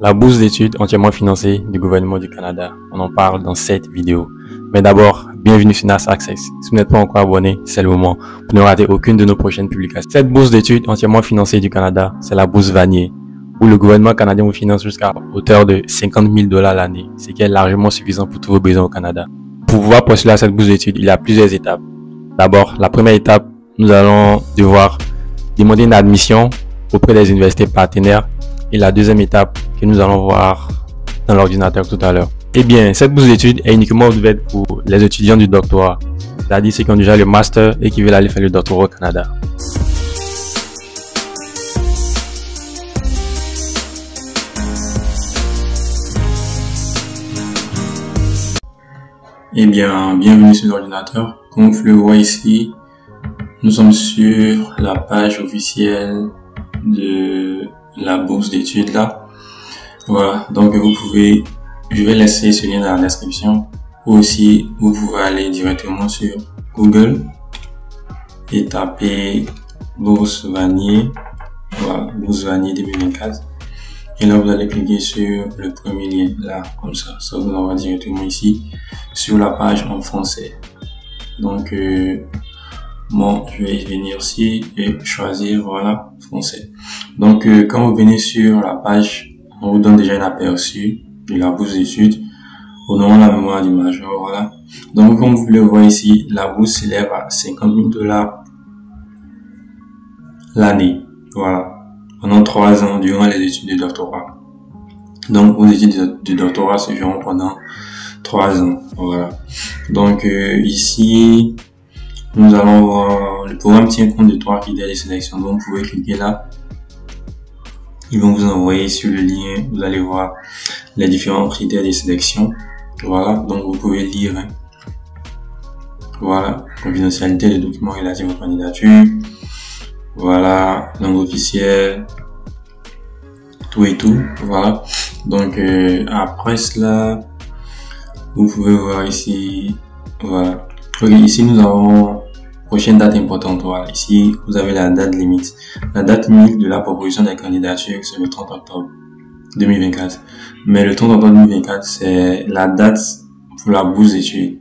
La bourse d'études entièrement financée du gouvernement du Canada. On en parle dans cette vidéo. Mais d'abord, bienvenue sur NAS Access. Si vous n'êtes pas encore abonné, c'est le moment pour ne rater aucune de nos prochaines publications. Cette bourse d'études entièrement financée du Canada, c'est la bourse Vanier, où le gouvernement canadien vous finance jusqu'à hauteur de 50 000 $ l'année, ce qui est largement suffisant pour tous vos besoins au Canada. Pour pouvoir postuler à cette bourse d'études, il y a plusieurs étapes. D'abord, la première étape, nous allons devoir demander une admission auprès des universités partenaires. Et la deuxième étape que nous allons voir dans l'ordinateur tout à l'heure. Eh bien, cette bourse d'études est uniquement ouverte pour les étudiants du doctorat, c'est-à-dire ceux qui ont déjà le master et qui veulent aller faire le doctorat au Canada. Eh bien, bienvenue sur l'ordinateur. Comme vous le voyez ici, nous sommes sur la page officielle de la bourse d'études là. Voilà, donc je vais laisser ce lien dans la description, ou aussi vous pouvez aller directement sur Google et taper bourse Vanier. Voilà, bourse Vanier 2024, et là vous allez cliquer sur le premier lien là, comme ça vous envoie directement ici sur la page en français. Donc bon, je vais venir ici et choisir, voilà, français. Donc, quand vous venez sur la page, on vous donne déjà un aperçu de la bourse d'études au nom de la mémoire du major, voilà. Donc, comme vous le voyez ici, la bourse s'élève à 50 000 $ l'année, voilà, pendant 3 ans durant les études de doctorat. Donc, vos études de doctorat se feront pendant 3 ans, voilà. Donc, ici, nous allons voir, le programme tient compte de 3 critères de sélection. Donc, vous pouvez cliquer là. Ils vont vous envoyer sur le lien. Vous allez voir les différents critères de sélection. Voilà. Donc, vous pouvez lire. Voilà. Confidentialité des documents relatifs à votre candidature. Voilà. Langue officielle. Tout et tout. Voilà. Donc, après cela, vous pouvez voir ici. Voilà. Ok, ici nous avons prochaine date importante. Voilà, ici vous avez la date limite. La date limite de la proposition des candidatures, c'est le 30 octobre 2024. Mais le 30 octobre 2024, c'est la date pour la bourse d'études,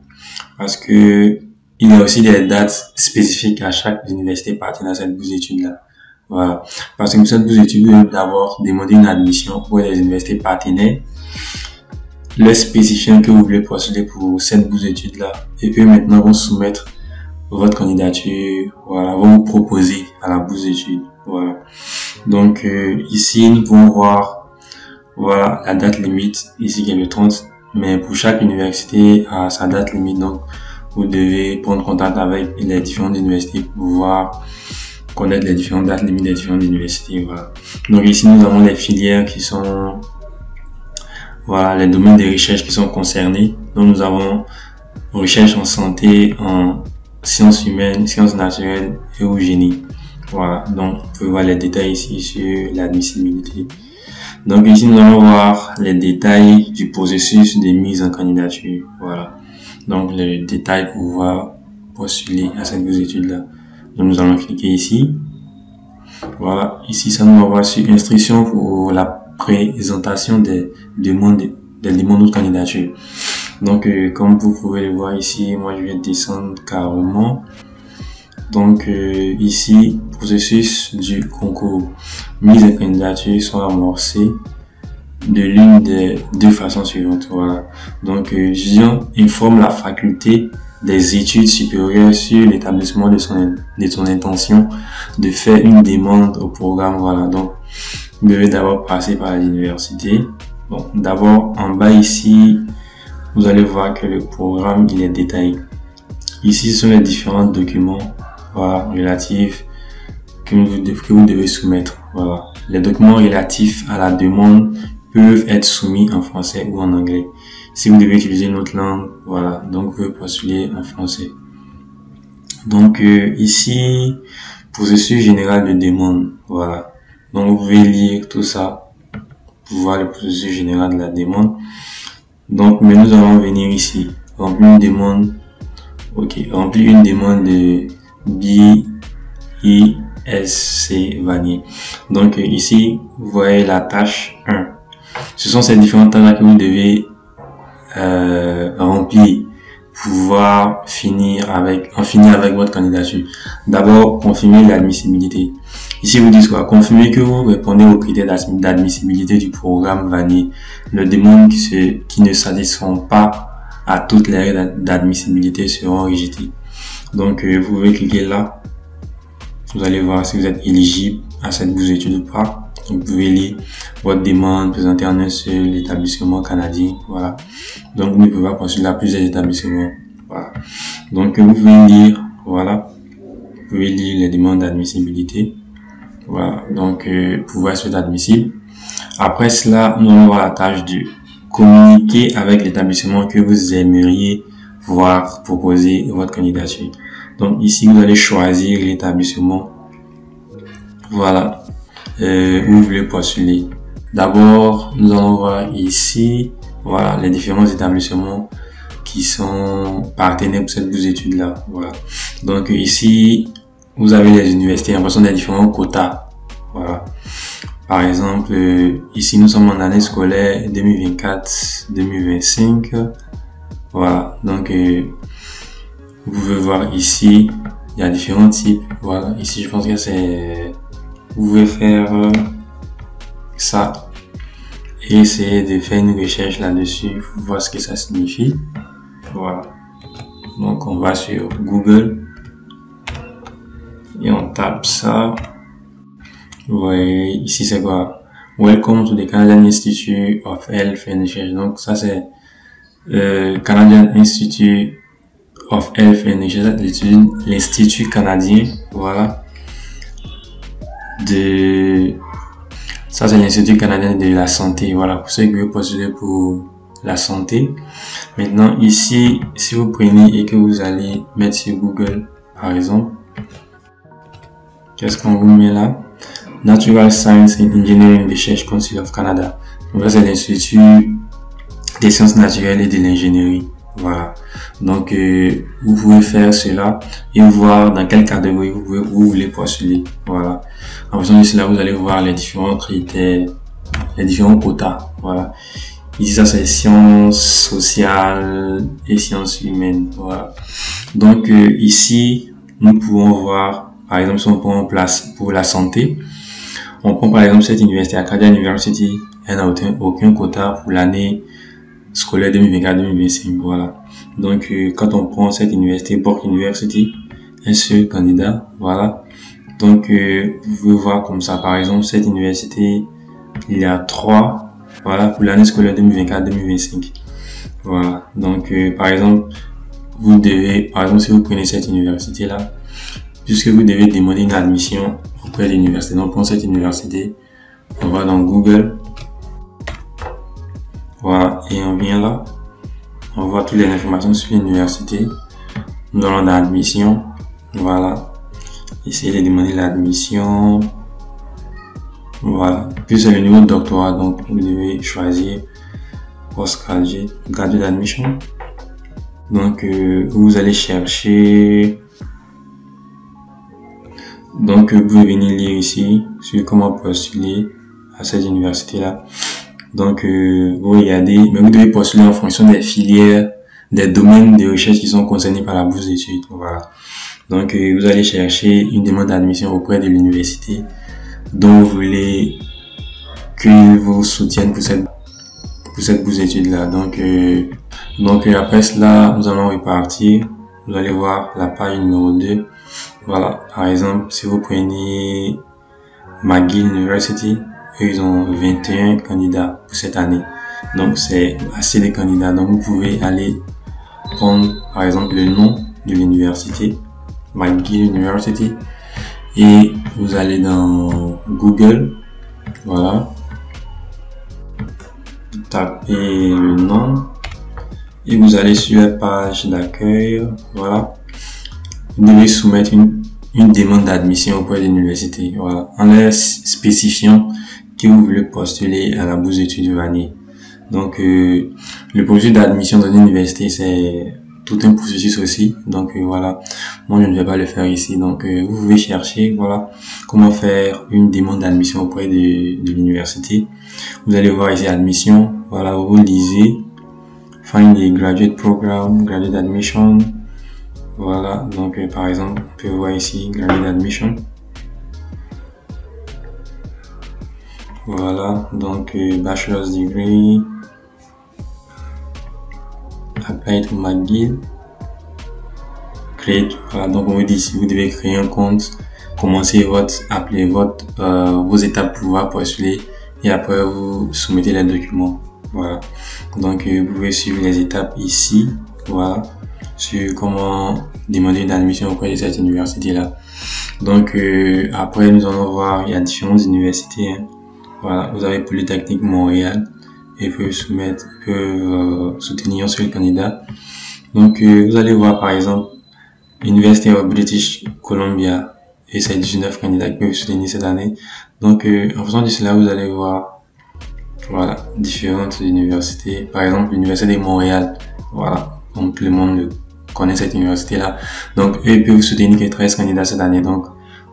parce que il y a aussi des dates spécifiques à chaque université partenaire à cette bourse d'études là. Voilà, parce que pour cette bourse d'études, vous devez d'abord demander une admission pour les universités partenaires, les spécifiant que vous voulez postuler pour cette bourse d'études là, et eux maintenant vont soumettre votre candidature, voilà, vont vous proposer à la bourse d'études, voilà. Donc ici nous pouvons voir, voilà, la date limite ici qui est le 30, mais pour chaque université a sa date limite, donc vous devez prendre contact avec les différentes universités pour pouvoir connaître les différentes dates limites des différentes universités, voilà. Donc ici nous avons les filières qui sont, voilà, les domaines de recherche qui sont concernés. Donc nous avons recherche en santé, en sciences humaines, sciences naturelles et au génie. Voilà, donc vous pouvez voir les détails ici sur l'admissibilité. Donc ici nous allons voir les détails du processus de mise en candidature. Voilà, donc les détails pour pouvoir postuler à cette bourse d'études là. Donc nous allons cliquer ici. Voilà, ici ça nous envoie sur instruction pour la présentation des demandes de candidature. Donc comme vous pouvez le voir ici, moi je vais descendre carrément. Donc ici, processus du concours, mise en candidature sont amorcées de l'une des deux façons suivantes. Voilà, donc l'étudiant informe la faculté des études supérieures sur l'établissement de son intention de faire une demande au programme. Voilà, donc vous devez d'abord passer par l'université. Bon, d'abord en bas ici, vous allez voir que le programme il est détaillé. Ici, ce sont les différents documents, voilà, relatifs que vous devez soumettre. Voilà, les documents relatifs à la demande peuvent être soumis en français ou en anglais. Si vous devez utiliser une autre langue, voilà, donc vous pouvez postuler en français. Donc ici, processus général de demande, voilà. Donc vous pouvez lire tout ça pour voir le processus général de la demande. Donc, mais nous allons venir ici, remplir une demande. Ok, remplir une demande de BISC Vanier. Donc ici, vous voyez la tâche 1. ce sont ces différents tâches que vous devez remplir pour pouvoir en finir avec votre candidature. D'abord, confirmer l'admissibilité. Ici, vous dites quoi? Confirmer que vous répondez aux critères d'admissibilité du programme Vanier. Le demande qui ne satisfont pas à toutes les règles d'admissibilité seront rejetées. Donc, vous pouvez cliquer là. Vous allez voir si vous êtes éligible à cette bourse d'études ou pas. Vous pouvez lire votre demande présentée en un seul établissement canadien. Voilà. Donc, vous ne pouvez pas postuler à plusieurs établissements. Voilà. Donc, vous pouvez lire, voilà. Vous pouvez lire les demandes d'admissibilité. Voilà. Donc, pouvoir être admissible. Après cela, nous allons avoir la tâche de communiquer avec l'établissement que vous aimeriez voir proposer votre candidature. Donc, ici, vous allez choisir l'établissement. Voilà. Où vous voulez postuler. D'abord, nous allons voir ici, voilà, les différents établissements qui sont partenaires pour cette bourse d'études là. Voilà. Donc ici, vous avez les universités en fonction des différents quotas. Voilà. Par exemple, ici nous sommes en année scolaire 2024-2025. Voilà. Donc vous pouvez voir ici, il y a différents types. Voilà. Ici, je pense que c'est, vous pouvez faire ça et essayer de faire une recherche là-dessus pour voir ce que ça signifie. Voilà. Donc on va sur Google et on tape ça. Vous voyez ici c'est quoi? Welcome to the Canadian Institute of Health and Research. Donc ça c'est Canadian Institute of Health and Research, l'institut canadien. Voilà. Ça c'est l'Institut canadien de la santé. Voilà, pour ceux qui veulent postuler pour la santé. Maintenant ici, si vous prenez et que vous allez mettre sur Google, par exemple, qu'est-ce qu'on vous met là? Natural Science and Engineering Research Council of Canada. Donc là c'est l'Institut des sciences naturelles et de l'ingénierie. Voilà. Donc vous pouvez faire cela et voir dans quelle catégorie vous voulez postuler. Voilà. En fonction de cela, vous allez voir les différents critères, les différents quotas. Voilà. Ici, ça c'est sciences sociales et sciences humaines. Voilà. Donc ici, nous pouvons voir, par exemple, si on prend place pour la santé, on prend par exemple cette université, Acadia University, elle n'a aucun quota pour l'année scolaire 2024-2025. Voilà. Donc quand on prend cette université, Bork University, un seul candidat. Voilà. Donc vous pouvez voir comme ça, par exemple, cette université, il y a 3. Voilà, pour l'année scolaire 2024-2025. Voilà. Donc, par exemple, vous devez, par exemple, si vous prenez cette université-là, puisque vous devez demander une admission auprès de l'université. Donc, pour cette université, on va dans Google. Voilà. Et on vient là. On voit toutes les informations sur l'université. Nous allons dans admission. Voilà. Essayez de demander l'admission. Voilà. Puis c'est le niveau de doctorat, donc vous devez choisir postgraduate, graduate admission. Donc vous allez chercher. Donc vous pouvez venir lire ici sur comment postuler à cette université-là. Donc vous regardez, mais vous devez postuler en fonction des filières, des domaines de recherche qui sont concernés par la bourse d'études. Voilà. Donc vous allez chercher une demande d'admission auprès de l'université dont vous voulez qu'ils vous soutiennent pour cette bourse d'études là. Donc après cela, nous allons repartir. Vous allez voir la page numéro 2. Voilà. Par exemple, si vous prenez McGill University, eux, ils ont 21 candidats pour cette année. Donc c'est assez de candidats. Donc vous pouvez aller prendre par exemple le nom de l'université, McGill University, et vous allez dans Google. Voilà. Tapez le nom et vous allez sur la page d'accueil. Voilà. Vous devez soumettre une demande d'admission auprès de l'université. Voilà. En leur spécifiant que vous voulez postuler à la bourse d'études Vanier. Donc, le processus d'admission dans une université, c'est tout un processus aussi. Donc, voilà. Moi, je ne vais pas le faire ici. Donc, vous pouvez chercher, voilà, comment faire une demande d'admission auprès de l'université. Vous allez voir ici admission. Voilà, vous lisez. Find the graduate program, graduate admission. Voilà, donc par exemple, on peut voir ici graduate admission. Voilà, donc bachelor's degree, apply to McGill, create. Voilà, donc on vous dit ici vous devez créer un compte, commencer vos étapes pour pouvoir postuler et après vous soumettez les documents. Voilà, donc vous pouvez suivre les étapes ici. Voilà, sur comment demander une admission auprès de cette université là. Donc après nous allons voir, il y a différentes universités. Hein. Voilà, vous avez Polytechnique Montréal et peut soutenir sur le candidat. Donc vous allez voir par exemple University of British Columbia et c'est 19 candidats qui peuvent soutenir cette année. Donc en faisant de cela, vous allez voir voilà différentes universités. Par exemple l'Université de Montréal. Voilà, donc tout le monde connaît cette université là. Donc eux ils peuvent soutenir que 13 candidats cette année. Donc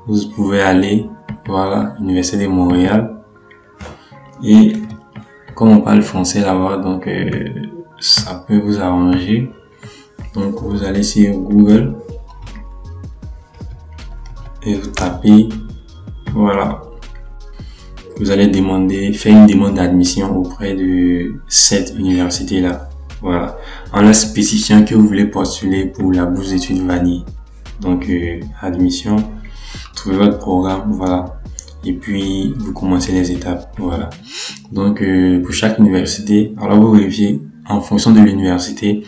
vous pouvez aller voilà Université de Montréal. Et comme on parle français là-bas, donc ça peut vous arranger. Donc vous allez sur Google et vous tapez, voilà, vous allez faire une demande d'admission auprès de cette université là. Voilà, en la spécifiant que vous voulez postuler pour la bourse d'études Vanier. Donc admission, trouvez votre programme, voilà. Et puis vous commencez les étapes. Voilà, donc pour chaque université, alors vous vérifiez en fonction de l'université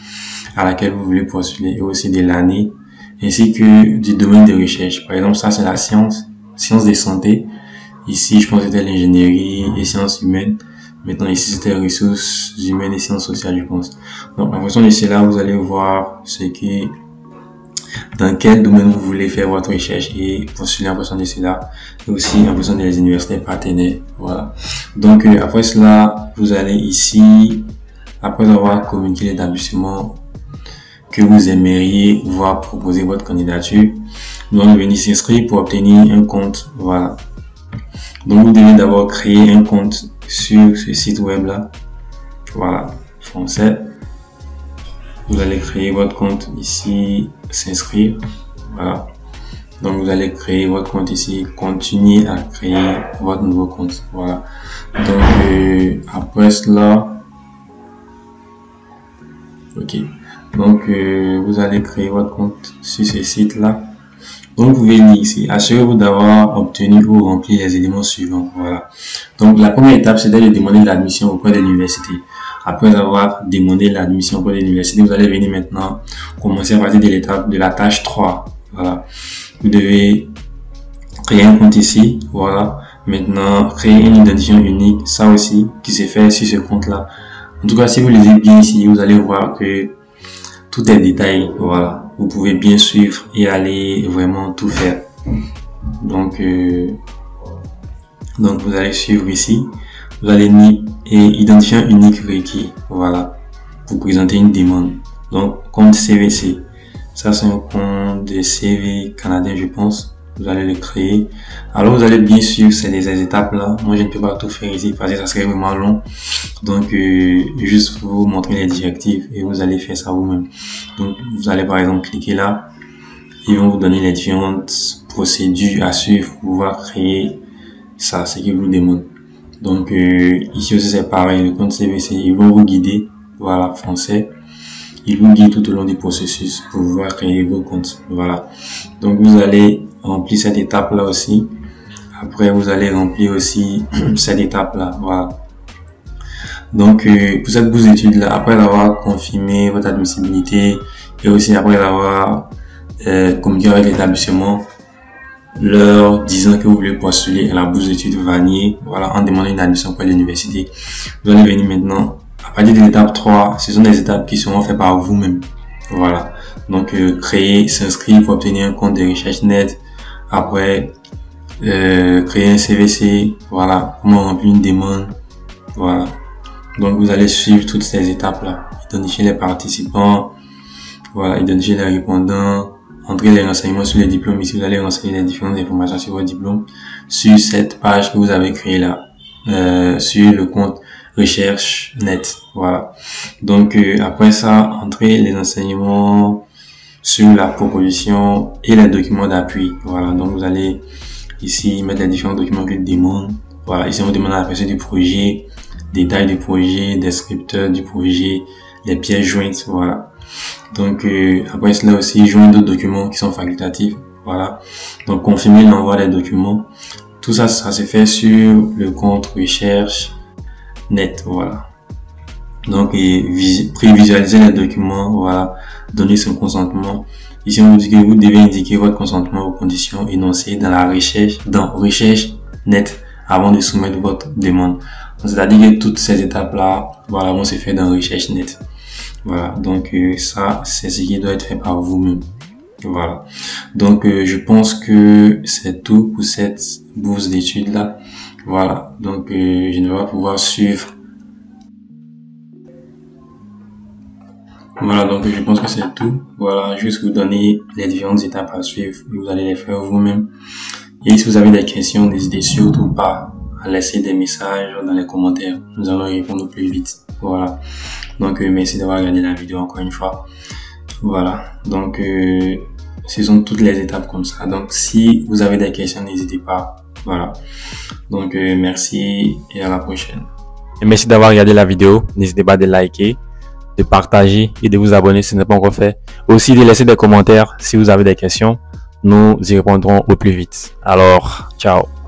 à laquelle vous voulez postuler et aussi de l'année ainsi que du domaine de recherche. Par exemple, ça c'est la sciences des santé. Ici je pense que c'était l'ingénierie et sciences humaines. Maintenant ici c'était ressources humaines et sciences sociales, je pense. Donc en fonction de cela, vous allez voir dans quel domaine vous voulez faire votre recherche et postuler en fonction de cela, et aussi en fonction des universités partenaires. Voilà. Donc après cela, vous allez ici, après avoir communiqué l'établissement que vous aimeriez voir proposer votre candidature, vous allez venir s'inscrire pour obtenir un compte. Voilà. Donc vous devez d'abord créer un compte sur ce site web là. Voilà, français. Vous allez créer votre compte ici, s'inscrire. Voilà. Donc vous allez créer votre compte ici, continuer à créer votre nouveau compte. Voilà. Donc après cela, ok. Donc vous allez créer votre compte sur ce site là. Donc vous pouvez lire ici, assurez-vous d'avoir obtenu ou rempli les éléments suivants. Voilà. Donc la première étape, c'est de demander l'admission auprès de l'université. Après avoir demandé l'admission auprès de l'université, vous allez venir maintenant commencer à partir de l'étape de la tâche 3. Voilà. Vous devez créer un compte ici. Voilà. Maintenant, créer une identifiant unique. Ça aussi, qui se fait sur ce compte-là. En tout cas, si vous lisez bien ici, vous allez voir que tout est détaillé. Voilà. Vous pouvez bien suivre et aller vraiment tout faire. Donc vous allez suivre ici. Vous allez identifier un unique requis. Voilà. Pour présenter une demande. Donc, compte CVC. Ça, c'est un compte de CV canadien, je pense. Vous allez le créer. Alors, vous allez bien suivre ces étapes là. Moi, je ne peux pas tout faire ici parce que ça serait vraiment long. Donc, juste vous montrer les directives et vous allez faire ça vous-même. Donc, vous allez par exemple cliquer là. Ils vont vous donner les différentes procédures à suivre pour pouvoir créer ça, ce qu'ils vous demandent. Donc, ici aussi c'est pareil, le compte CVC, ils vont vous guider. Voilà, français. Ils vous guident tout au long du processus pour pouvoir créer vos comptes. Voilà. Donc, vous allez remplir cette étape là aussi. Après, vous allez remplir aussi cette étape là. Voilà. Donc, pour cette bourse d'études là, après avoir confirmé votre admissibilité et aussi après avoir communiqué avec l'établissement, leur disant que vous voulez postuler à la bourse d'études Vanier, voilà, en demandant une admission auprès de l'université, vous allez venir maintenant, à partir de l'étape 3, ce sont des étapes qui seront faites par vous-même. Voilà. Donc, créer, s'inscrire pour obtenir un compte de recherche net. Après, créer un CVC. Voilà. Comment remplir une demande. Voilà. Donc, vous allez suivre toutes ces étapes-là. Identifier les participants. Voilà. Identifier les répondants. Entrer les renseignements sur les diplômes. Ici, vous allez renseigner les différentes informations sur votre diplôme. Sur cette page que vous avez créée là. sur le compte recherche net. Voilà. Donc après ça, entrez les enseignements sur la proposition et les documents d'appui. Voilà. Donc vous allez ici mettre les différents documents qu'il demande. Voilà. Ici on vous demande l'aperçu du projet, détail du projet, descripteur du projet, les pièces jointes. Voilà. Donc après cela aussi, joindre d'autres documents qui sont facultatifs. Voilà. Donc confirmer l'envoi des documents. Tout ça, ça se fait sur le compte recherche net. Voilà. Donc prévisualiser les documents. Voilà. Donner son consentement. Ici on vous dit que vous devez indiquer votre consentement aux conditions énoncées dans la recherche net avant de soumettre votre demande. C'est-à-dire que toutes ces étapes là, voilà, vont se faire dans recherche net. Voilà, donc ça c'est ce qui doit être fait par vous-même. Voilà, donc je pense que c'est tout pour cette bourse d'études là. Voilà, donc je ne vais pas pouvoir suivre. Voilà, donc je pense que c'est tout. Voilà, juste vous donner les différentes étapes à suivre et vous allez les faire vous-même. Et si vous avez des questions, n'hésitez surtout pas à laisser des messages dans les commentaires. Nous allons répondre au plus vite. Voilà. Donc merci d'avoir regardé la vidéo encore une fois. Voilà. Donc ce sont toutes les étapes comme ça. Donc si vous avez des questions, n'hésitez pas. Voilà. Donc merci et à la prochaine. Et merci d'avoir regardé la vidéo. N'hésitez pas de liker, de partager et de vous abonner si ce n'est pas encore fait. Aussi de laisser des commentaires si vous avez des questions. Nous y répondrons au plus vite. Alors, ciao.